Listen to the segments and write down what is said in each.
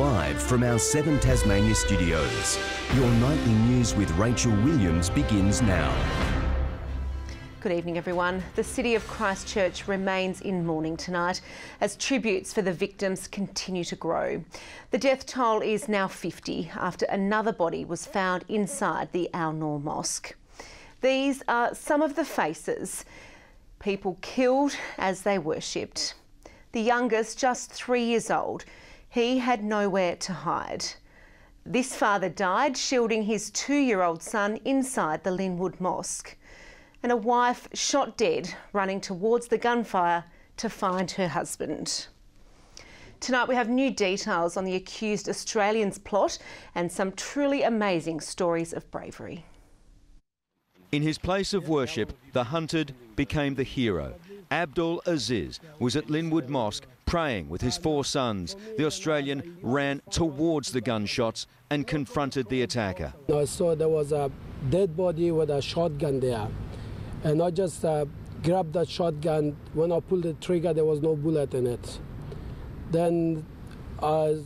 Live from our 7 Tasmania studios, your nightly news with Rachel Williams begins now. Good evening, everyone. The city of Christchurch remains in mourning tonight as tributes for the victims continue to grow. The death toll is now 50 after another body was found inside the Al Noor Mosque. These are some of the faces, people killed as they worshipped. The youngest, just 3 years old, he had nowhere to hide. This father died shielding his 2-year-old son inside the Linwood Mosque. And a wife shot dead running towards the gunfire to find her husband. Tonight we have new details on the accused Australian's plot and some truly amazing stories of bravery. In his place of worship, the hunted became the hero. Abdul Aziz was at Linwood Mosque praying with his 4 sons. The Australian ran towards the gunshots and confronted the attacker. I saw there was a dead body with a shotgun there. And I just grabbed that shotgun. When I pulled the trigger, there was no bullet in it. Then I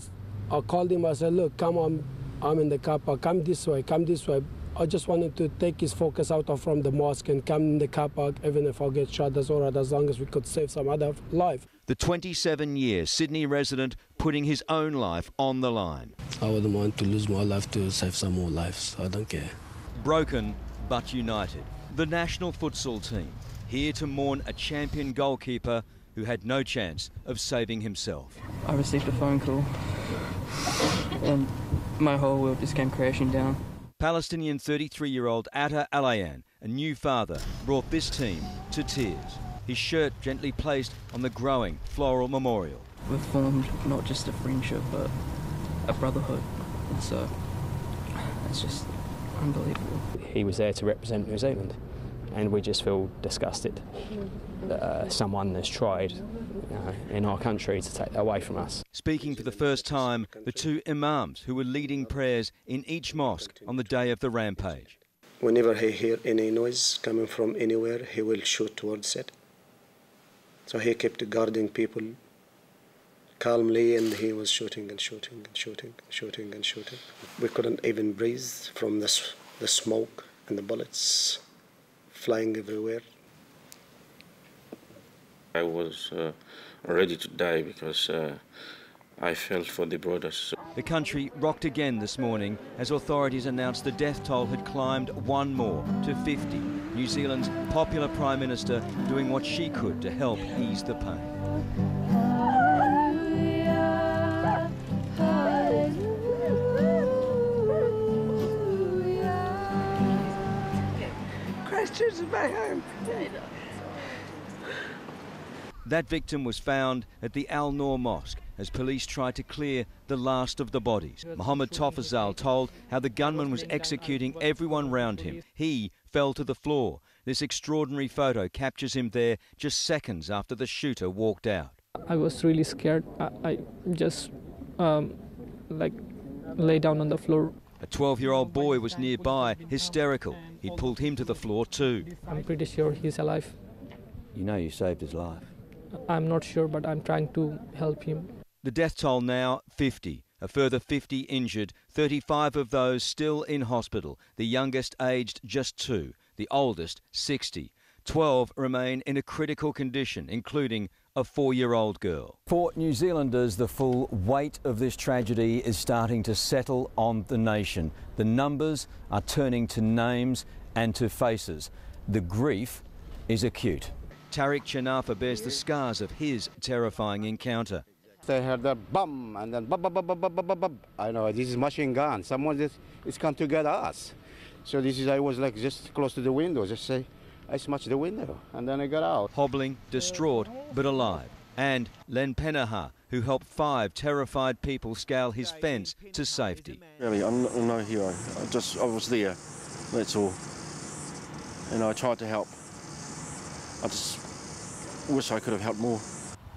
called him. I said, look, come on, I'm in the car park. Come this way, come this way. I just wanted to take his focus out of from the mosque and come in the car park. Even if I get shot, that's all right, as long as we could save some other life. The 27-year Sydney resident putting his own life on the line. I wouldn't want to lose my life to save some more lives. I don't care. Broken but united. The national futsal team, here to mourn a champion goalkeeper who had no chance of saving himself. I received a phone call and my whole world just came crashing down. Palestinian 33-year-old Atta Alayan, a new father, brought this team to tears. His shirt gently placed on the growing floral memorial. We've formed not just a friendship but a brotherhood, and so it's just unbelievable. He was there to represent New Zealand, and we just feel disgusted that someone has tried in our country to take that away from us. Speaking for the first time, the 2 imams who were leading prayers in each mosque on the day of the rampage. Whenever he hears any noise coming from anywhere, he will shoot towards it. So he kept guarding people calmly, and he was shooting and shooting and shooting and shooting and shooting. We couldn't even breathe from the smoke and the bullets flying everywhere. I was ready to die because I felt for the brothers. The country rocked again this morning as authorities announced the death toll had climbed 1 more to 50. New Zealand's popular Prime Minister doing what she could to help ease the pain. Christchurch is my home. That victim was found at the Al Noor Mosque as police tried to clear the last of the bodies. Mohammed Tofazal told how the gunman was executing everyone round him. He fell to the floor. This extraordinary photo captures him there just seconds after the shooter walked out. I was really scared. I just lay down on the floor. A 12-year-old boy was nearby, hysterical. He pulled him to the floor too. I'm pretty sure he's alive. You know you saved his life. I'm not sure, but I'm trying to help him. The death toll now 50. A further 50 injured, 35 of those still in hospital. The youngest aged just 2, the oldest 60. 12 remain in a critical condition, including a 4-year-old girl. For New Zealanders, the full weight of this tragedy is starting to settle on the nation. The numbers are turning to names and to faces. The grief is acute. Tariq Chanafa bears the scars of his terrifying encounter. They heard the bum and then bum, bum, bum, bum, bum, bum, bum. I know, this is machine gun. Someone is come to get us. So I was like just close to the window, just say, I smashed the window, and then I got out. Hobbling, distraught, but alive. And Len Penaha, who helped 5 terrified people scale his fence to safety. Really, I'm no hero. I was there, that's all. And I tried to help. I just wish I could have helped more.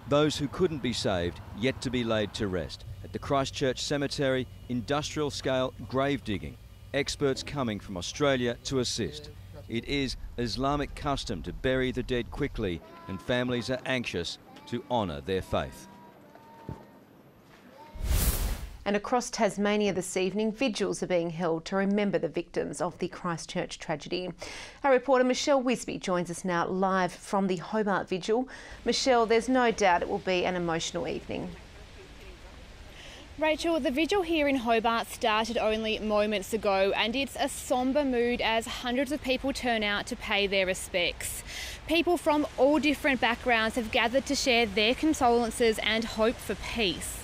Those who couldn't be saved, yet to be laid to rest. At the Christchurch Cemetery, industrial-scale grave digging. Experts coming from Australia to assist. It is Islamic custom to bury the dead quickly, and families are anxious to honour their faith. And across Tasmania this evening, vigils are being held to remember the victims of the Christchurch tragedy. Our reporter Michelle WISBEY joins us now live from the Hobart Vigil. Michelle, there's no doubt it will be an emotional evening. Rachel, the vigil here in Hobart started only moments ago and it's a sombre mood as hundreds of people turn out to pay their respects. People from all different backgrounds have gathered to share their condolences and hope for peace.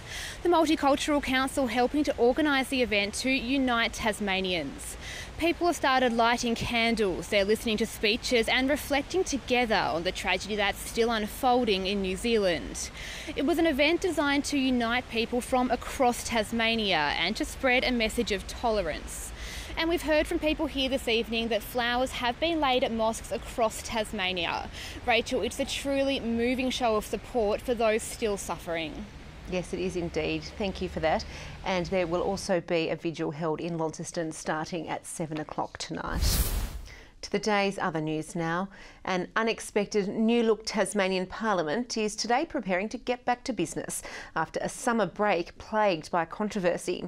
The Multicultural Council helping to organise the event to unite Tasmanians. People have started lighting candles, they're listening to speeches and reflecting together on the tragedy that's still unfolding in New Zealand. It was an event designed to unite people from across Tasmania and to spread a message of tolerance. And we've heard from people here this evening that flowers have been laid at mosques across Tasmania. Rachel, it's a truly moving show of support for those still suffering. Yes, it is indeed. Thank you for that. And there will also be a vigil held in Launceston starting at 7 o'clock tonight. To the day's other news now. An unexpected new-look Tasmanian Parliament is today preparing to get back to business after a summer break plagued by controversy.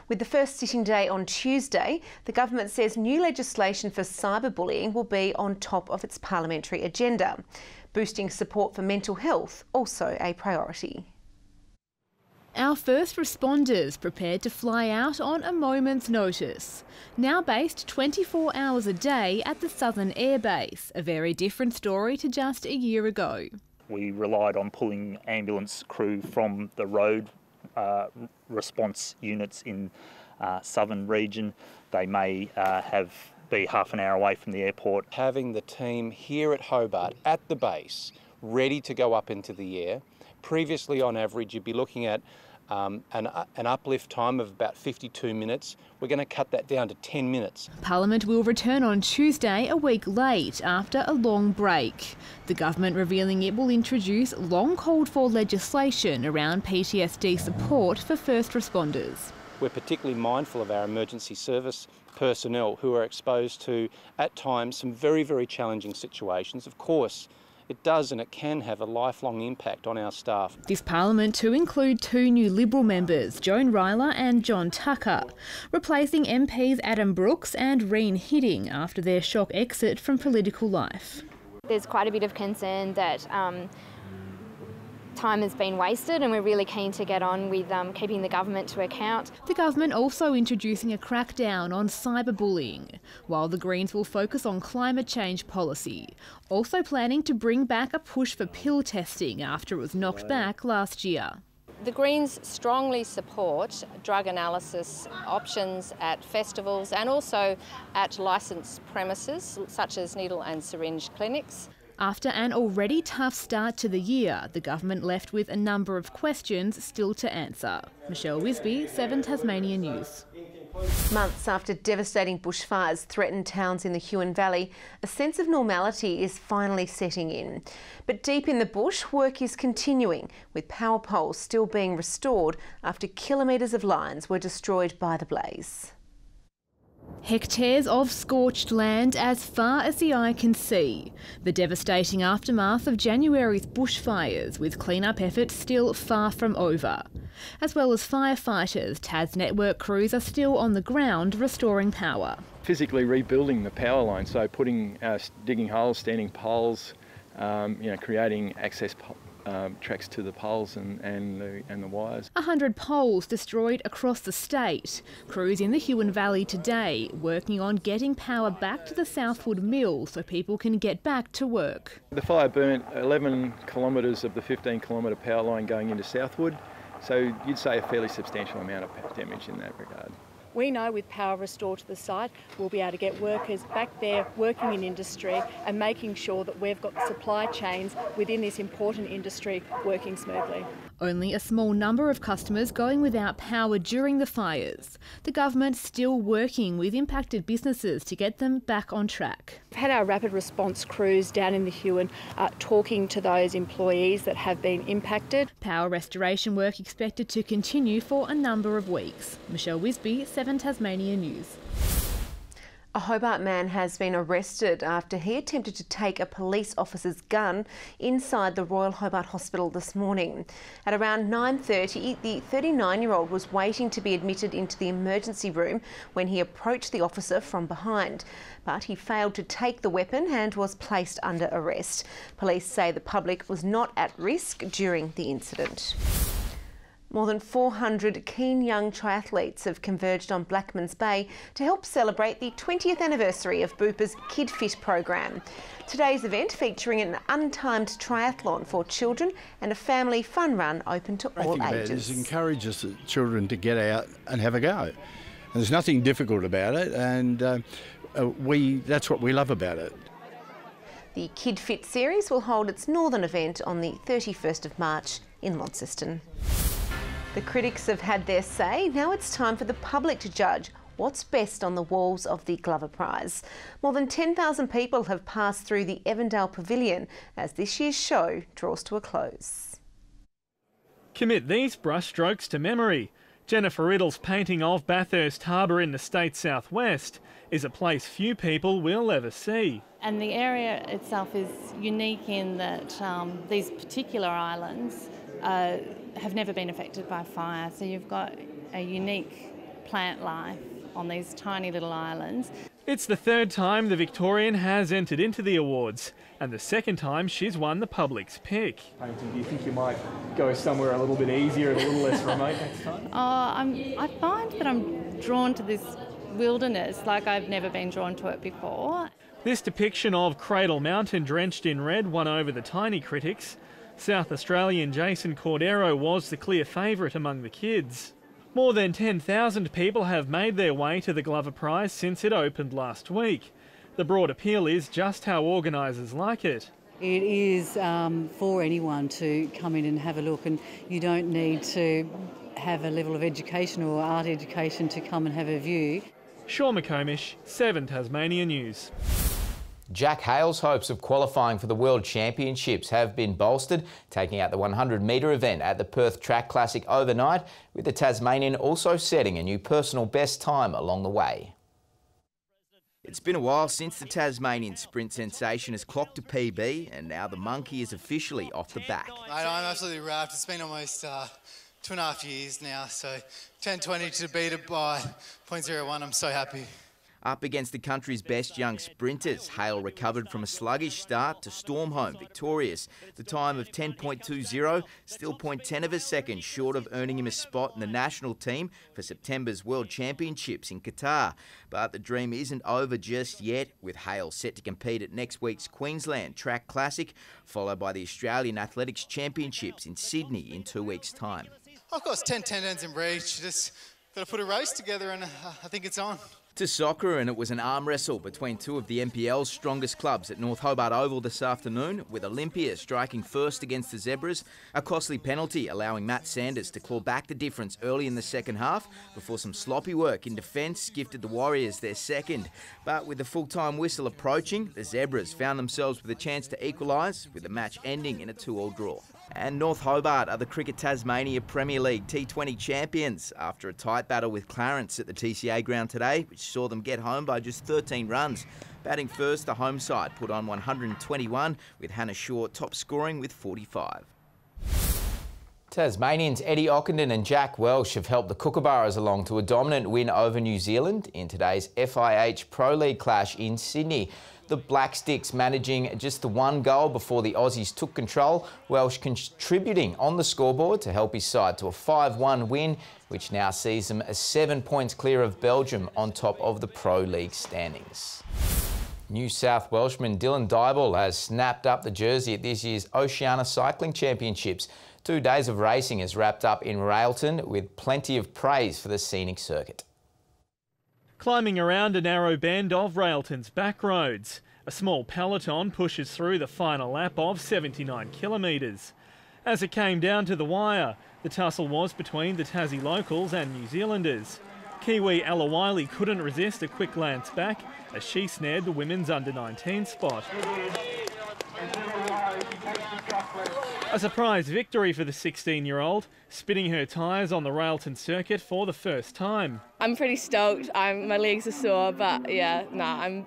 With the first sitting day on Tuesday, the government says new legislation for cyberbullying will be on top of its parliamentary agenda. Boosting support for mental health also a priority. Our first responders prepared to fly out on a moment's notice. Now based 24 hours a day at the Southern Air Base, a very different story to just a year ago. We relied on pulling ambulance crew from the road response units in southern region. They may be half an hour away from the airport. Having the team here at Hobart at the base ready to go up into the air. Previously, on average, you'd be looking at an uplift time of about 52 minutes. We're going to cut that down to 10 minutes. Parliament will return on Tuesday, a week late, after a long break. The government revealing it will introduce long called for legislation around PTSD support for first responders. We're particularly mindful of our emergency service personnel who are exposed to, at times, some very, very challenging situations. Of course, it does and it can have a lifelong impact on our staff. This Parliament to include two new Liberal members, Joan Ryler and John Tucker, replacing MPs Adam Brooks and Reen Hidding after their shock exit from political life. There's quite a bit of concern that time has been wasted and we're really keen to get on with keeping the government to account. The government also introducing a crackdown on cyberbullying, while the Greens will focus on climate change policy, also planning to bring back a push for pill testing after it was knocked back last year. The Greens strongly support drug analysis options at festivals and also at licensed premises such as needle and syringe clinics. After an already tough start to the year, the government left with a number of questions still to answer. Michelle WISBEY, 7 Tasmania News. Months after devastating bushfires threatened towns in the HUON Valley, a sense of normality is finally setting in. But deep in the bush, work is continuing, with power poles still being restored after kilometres of lines were destroyed by the blaze. Hectares of scorched land as far as the eye can see. The devastating aftermath of January's bushfires, with clean-up efforts still far from over. As well as firefighters, Tas network crews are still on the ground restoring power. Physically rebuilding the power line, so digging holes, standing poles, creating access tracks to the poles and the wires. 100 poles destroyed across the state. Crews in the HUON Valley today working on getting power back to the Southwood mill so people can get back to work. The fire burnt 11 kilometres of the 15-kilometre power line going into Southwood, so you'd say a fairly substantial amount of damage in that regard. We know with power restored to the site, we'll be able to get workers back there working in industry and making sure that we've got the supply chains within this important industry working smoothly. Only a small number of customers going without power during the fires. The government still working with impacted businesses to get them back on track. We've had our rapid response crews down in the HUON talking to those employees that have been impacted. Power restoration work expected to continue for a number of weeks. Michelle WISBEY, 7 Tasmania News. A Hobart man has been arrested after he attempted to take a police officer's gun inside the Royal Hobart Hospital this morning. At around 9:30, the 39-year-old was waiting to be admitted into the emergency room when he approached the officer from behind. But he failed to take the weapon and was placed under arrest. Police say the public was not at risk during the incident. More than 400 keen young triathletes have converged on Blackmans Bay to help celebrate the 20th anniversary of Bupa's Kid Fit program. Today's event featuring an untimed triathlon for children and a family fun run open to all ages. It encourages the children to get out and have a go. And there's nothing difficult about it, and that's what we love about it. The Kid Fit series will hold its northern event on the 31st of March in Launceston. The critics have had their say. Now it's time for the public to judge what's best on the walls of the Glover Prize. More than 10,000 people have passed through the Evandale Pavilion as this year's show draws to a close. Commit these brushstrokes to memory. Jennifer Riddle's painting of Bathurst Harbour in the state's southwest is a place few people will ever see. And the area itself is unique in that these particular islands have never been affected by fire, so you've got a unique plant life on these tiny little islands. It's the third time the Victorian has entered into the awards, and the second time she's won the public's pick. Do you think you might go somewhere a little bit easier and a little less remote next time? I find that I'm drawn to this wilderness like I've never been drawn to it before. This depiction of Cradle Mountain drenched in red won over the tiny critics. South Australian Jason Cordero was the clear favourite among the kids. More than 10,000 people have made their way to the Glover Prize since it opened last week. The broad appeal is just how organisers like it. It is for anyone to come in and have a look, and you don't need to have a level of education or art education to come and have a view. Sean McComish, 7 Tasmania News. Jack Hale's hopes of qualifying for the World Championships have been bolstered, taking out the 100-metre event at the Perth Track Classic overnight, with the Tasmanian also setting a new personal best time along the way. It's been a while since the Tasmanian sprint sensation has clocked a PB, and now the monkey is officially off the back. Mate, I'm absolutely wrapped. It's been almost 2.5 years now, so 10:20 to beat it by 0.01, I'm so happy. Up against the country's best young sprinters, Hale recovered from a sluggish start to storm home victorious. The time of 10.20, still 0.10 of a second short of earning him a spot in the national team for September's World Championships in Qatar. But the dream isn't over just yet, with Hale set to compete at next week's Queensland Track Classic, followed by the Australian Athletics Championships in Sydney in 2 weeks' time. Of course, 10 ends in reach. Just got to put a race together, and I think it's on. To soccer, and it was an arm wrestle between two of the NPL's strongest clubs at North Hobart Oval this afternoon, with Olympia striking first against the Zebras, a costly penalty allowing Matt Sanders to claw back the difference early in the second half before some sloppy work in defence gifted the Warriors their second. But with the full-time whistle approaching, the Zebras found themselves with a chance to equalise, with the match ending in a 2-2 draw. And North Hobart are the Cricket Tasmania Premier League T20 champions after a tight battle with Clarence at the TCA ground today, which saw them get home by just 13 runs. Batting first, the home side put on 121, with Hannah Shaw top scoring with 45. Tasmanians Eddie Ockenden and Jack Welsh have helped the Kookaburras along to a dominant win over New Zealand in today's FIH Pro League clash in Sydney. The Black Sticks managing just the one goal before the Aussies took control, Welsh contributing on the scoreboard to help his side to a 5-1 win, which now sees them 7 points clear of Belgium on top of the Pro League standings. New South Welshman Dylan Dyball has snapped up the jersey at this year's OCEANIA Cycling Championships. 2 days of racing has wrapped up in Railton with plenty of praise for the scenic circuit. Climbing around a narrow bend of Railton's back roads, a small peloton pushes through the final lap of 79 kilometres. As it came down to the wire, the tussle was between the Tassie locals and New Zealanders. Kiwi Ella Wiley couldn't resist a quick glance back as she snared the women's under-19 spot. A surprise victory for the 16-year-old, spinning her tyres on the Railton circuit for the first time. I'm pretty stoked. My legs are sore, but yeah,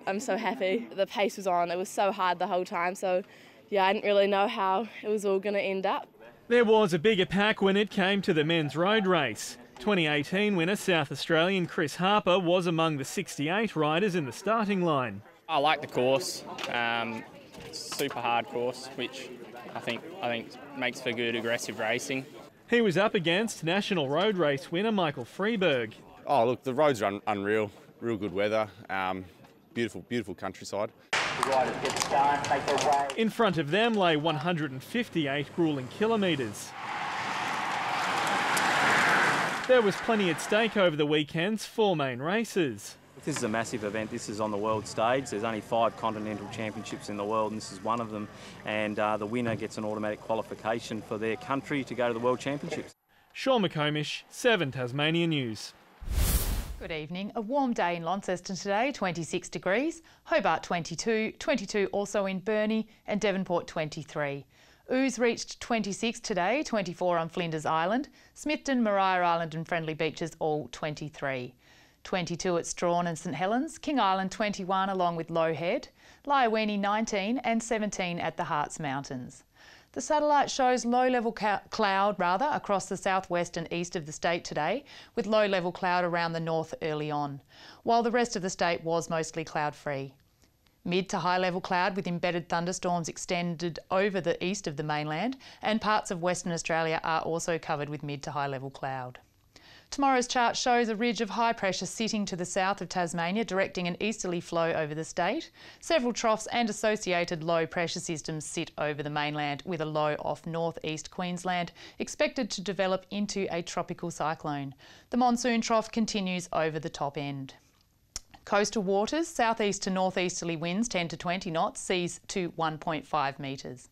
I'm so happy. The pace was on. It was so hard the whole time, so yeah, I didn't really know how it was all going to end up. There was a bigger pack when it came to the men's road race. 2018 winner South Australian Chris Harper was among the 68 riders in the starting line. I like the course. Super hard course, which I think makes for good aggressive racing. He was up against national road race winner Michael FREIBERG. Oh look, the roads are unreal, real good weather, beautiful countryside. In front of them lay 158 gruelling kilometres. There was plenty at stake over the weekend's 4 main races. This is a massive event. This is on the world stage. There's only 5 continental championships in the world, and this is one of them. And the winner gets an automatic qualification for their country to go to the World Championships. Sean McComish, 7 Tasmania News. Good evening. A warm day in Launceston today, 26 degrees. Hobart 22, 22 also in Burnie, and Devonport 23. Ouse reached 26 today, 24 on Flinders Island. Smithton, Maria Island and Friendly Beaches all 23. 22 at Strawn and St Helens, King Island 21 along with Low Head, Liaweni 19 and 17 at the Hearts Mountains. The satellite shows low-level cloud across the southwest and east of the state today, with low-level cloud around the north early on, while the rest of the state was mostly cloud-free. Mid to high-level cloud with embedded thunderstorms extended over the east of the mainland, and parts of Western Australia are also covered with mid to high-level cloud. Tomorrow's chart shows a ridge of high pressure sitting to the south of Tasmania, directing an easterly flow over the state. Several troughs and associated low pressure systems sit over the mainland, with a low off north-east Queensland expected to develop into a tropical cyclone. The monsoon trough continues over the top end. Coastal waters, southeast to northeasterly winds 10 to 20 knots, seas to 1.5 metres.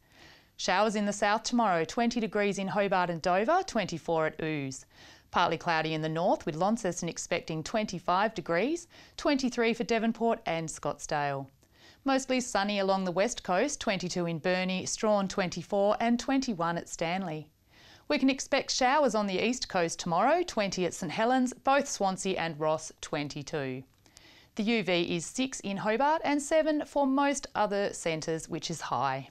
Showers in the south tomorrow, 20 degrees in Hobart and Dover, 24 at Ouse. Partly cloudy in the north, with Launceston expecting 25 degrees, 23 for Devonport and Scottsdale. Mostly sunny along the west coast, 22 in Burnie, Strawn 24 and 21 at Stanley. We can expect showers on the east coast tomorrow, 20 at St Helens, both Swansea and Ross 22. The UV is 6 in Hobart and 7 for most other centres, which is high.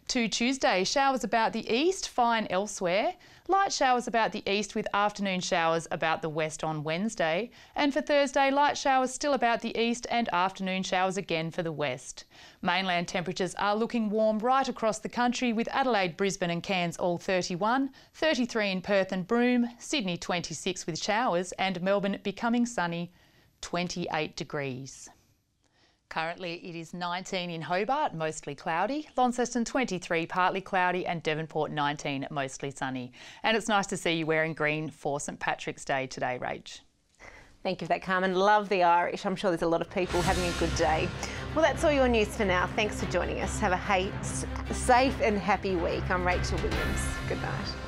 To Tuesday, showers about the east, fine elsewhere. Light showers about the east with afternoon showers about the west on Wednesday. And for Thursday, light showers still about the east and afternoon showers again for the west. Mainland temperatures are looking warm right across the country, with Adelaide, Brisbane and Cairns all 31, 33 in Perth and Broome, Sydney 26 with showers, and Melbourne becoming sunny, 28 degrees. Currently it is 19 in Hobart, mostly cloudy, Launceston 23, partly cloudy, and Devonport 19, mostly sunny. And it's nice to see you wearing green for St Patrick's Day today, Rach. Thank you for that, Carmen. Love the Irish. I'm sure there's a lot of people having a good day. Well, that's all your news for now. Thanks for joining us. Have a safe and happy week. I'm Rachel Williams. Good night.